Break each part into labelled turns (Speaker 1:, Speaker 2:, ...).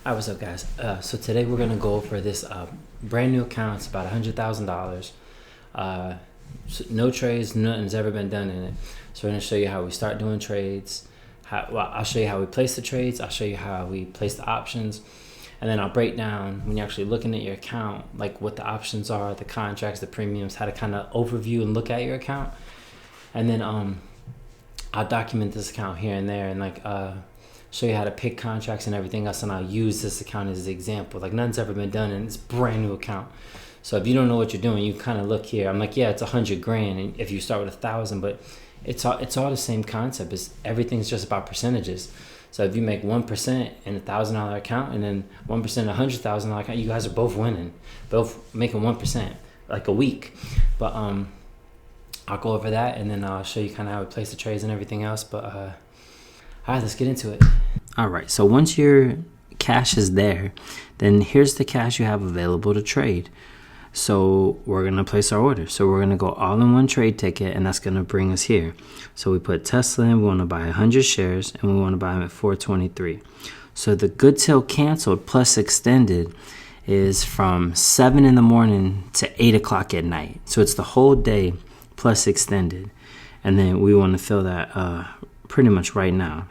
Speaker 1: Hi, what's up, guys? So today we're gonna go over this brand new account. It's about $100,000. No trades, nothing's ever been done in it. So we're gonna show you how we start doing trades. I'll show you how we place the trades. I'll show you how we place the options, and then I'll break down when you're actually looking at your account, like what the options are, the contracts, the premiums, how to kind of overview and look at your account, and then I'll document this account here and there, and show you how to pick contracts and everything else, and I'll use this account as an example. Like, nothing's ever been done, and it's a brand new account. So if you don't know what you're doing, you kind of look here. I'm like, yeah, it's $100,000, and if you start with 1,000, but it's all the same concept. Everything's just about percentages. So if you make 1% in a $1,000 account, and then 1% in a $100,000 account, you guys are both winning, both making 1% like a week. But I'll go over that, and then I'll show you kind of how we place the trades and everything else. But all right, let's get into it. All right, so once your cash is there, then here's the cash you have available to trade. So we're gonna place our order. So we're gonna go all in one trade ticket, and that's gonna bring us here. So we put Tesla in, we wanna buy 100 shares, and we wanna buy them at 423. So the good till canceled plus extended is from 7 in the morning to 8 o'clock at night. So it's the whole day plus extended. And then we wanna fill that pretty much right now.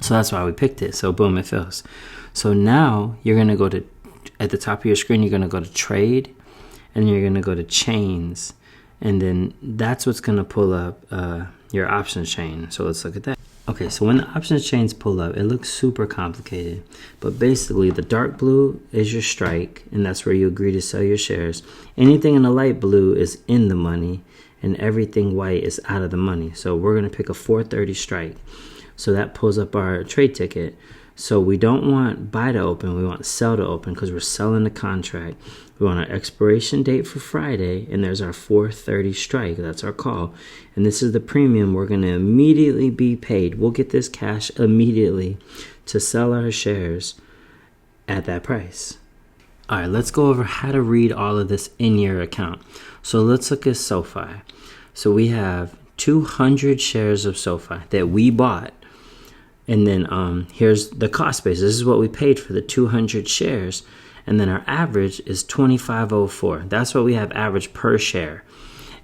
Speaker 1: So that's why we picked it. So boom, it fills. So now you're going to go to, at the top of your screen, you're going to go to trade, and you're going to go to chains. And then that's what's going to pull up your options chain. So let's look at that. Okay, so when the options chains pull up, it looks super complicated. But basically, the dark blue is your strike, and that's where you agree to sell your shares. Anything in the light blue is in the money, and everything white is out of the money. So we're going to pick a 430 strike. So that pulls up our trade ticket. So we don't want buy to open, we want sell to open, because we're selling the contract. We want our expiration date for Friday, and there's our 430 strike. That's our call. And this is the premium we're going to immediately be paid. We'll get this cash immediately to sell our shares at that price. All right, let's go over how to read all of this in your account. So let's look at SoFi. So we have 200 shares of SoFi that we bought. And then here's the cost base. This is what we paid for the 200 shares. And then our average is $25.04. That's what we have average per share.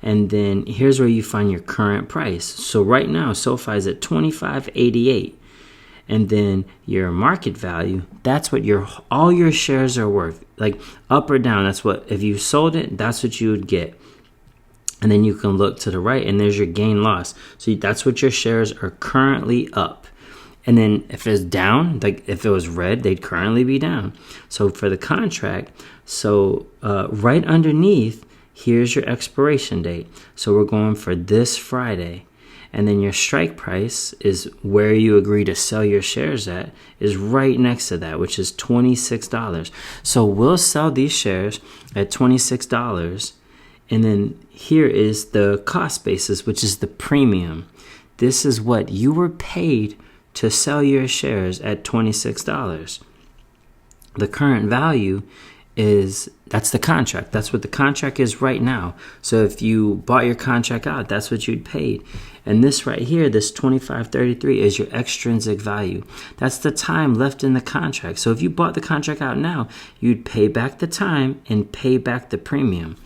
Speaker 1: And then here's where you find your current price. So right now, SoFi is at $25.88. And then your market value, that's what all your shares are worth. Like up or down, that's what, if you sold it, that's what you would get. And then you can look to the right, and there's your gain loss. So that's what your shares are currently up. And then if it's down, like if it was red, they'd currently be down. So for the contract, right underneath, here's your expiration date. So we're going for this Friday. And then your strike price is where you agree to sell your shares at, is right next to that, which is $26. So we'll sell these shares at $26. And then here is the cost basis, which is the premium. This is what you were paid to sell your shares at $26. The current value that's the contract. That's what the contract is right now. So if you bought your contract out, that's what you'd paid. And this right here, this $25.33 is your extrinsic value. That's the time left in the contract. So if you bought the contract out now, you'd pay back the time and pay back the premium.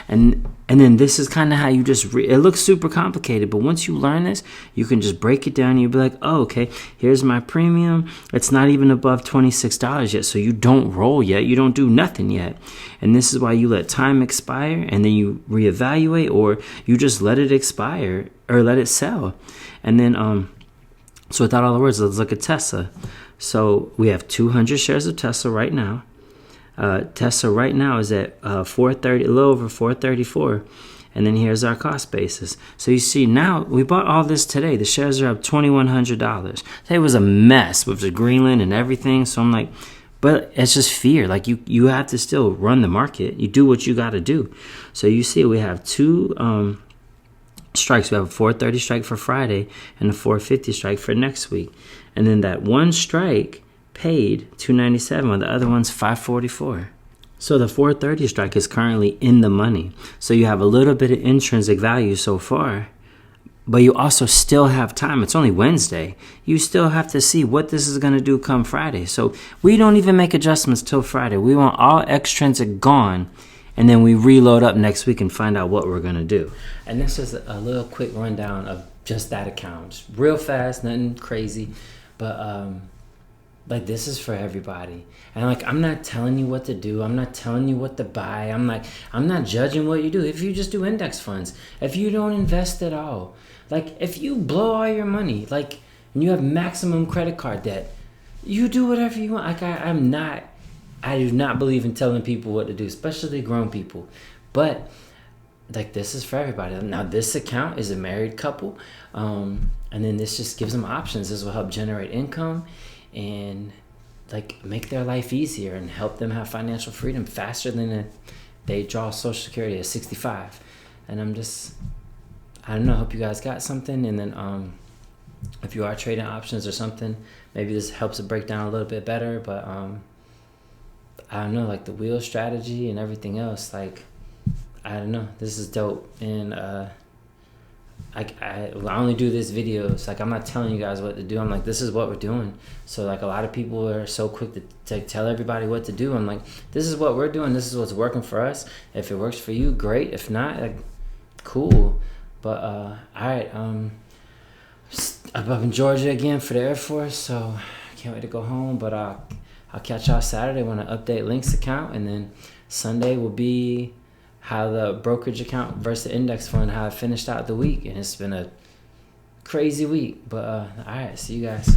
Speaker 1: And then this is kind of how you just it looks super complicated, but once you learn this, you can just break it down and you'll be like, oh, okay, here's my premium. It's not even above $26 yet, so you don't roll yet. You don't do nothing yet. And this is why you let time expire, and then you reevaluate, or you just let it expire or let it sell. And then, so without all the words, let's look at Tesla. So we have 200 shares of Tesla right now. Tesla right now is at 430, a little over 434, and then here's our cost basis. So you see, now we bought all this today. The shares are up $2,100. Today was a mess with the Greenland and everything. So I'm like, but it's just fear. Like you have to still run the market. You do what you got to do. So you see, we have two strikes. We have a 430 strike for Friday and a 450 strike for next week, and then that one strike paid $297, while the other one's $544. So the 430 strike is currently in the money. So you have a little bit of intrinsic value so far, but you also still have time. It's only Wednesday. You still have to see what this is going to do come Friday. So we don't even make adjustments till Friday. We want all extrinsic gone, and then we reload up next week and find out what we're going to do. And this is a little quick rundown of just that account. Just real fast, nothing crazy. But like, this is for everybody. And like, I'm not telling you what to do. I'm not telling you what to buy. I'm not judging what you do. If you just do index funds, if you don't invest at all, like if you blow all your money, like, and you have maximum credit card debt, you do whatever you want. Like, I do not believe in telling people what to do, especially grown people. But like, this is for everybody. Now, this account is a married couple, and then this just gives them options. This will help generate income and like make their life easier and help them have financial freedom faster than they draw Social Security at 65. And I don't know, I hope you guys got something. And then if you are trading options or something, maybe this helps it break down a little bit better. But I don't know, like the wheel strategy and everything else, like, I don't know, this is dope. And I only do this videos, like, I'm not telling you guys what to do. I'm like, this is what we're doing. So like, a lot of people are so quick to tell everybody what to do. I'm like, this is what we're doing. This is what's working for us. If it works for you, great. If not, like, cool. But all right, I'm up in Georgia again for the Air Force, so I can't wait to go home. But I'll catch y'all Saturday when I update Link's account, and then Sunday will be how the brokerage account versus the index fund, how I finished out the week. And it's been a crazy week. But all right, see you guys.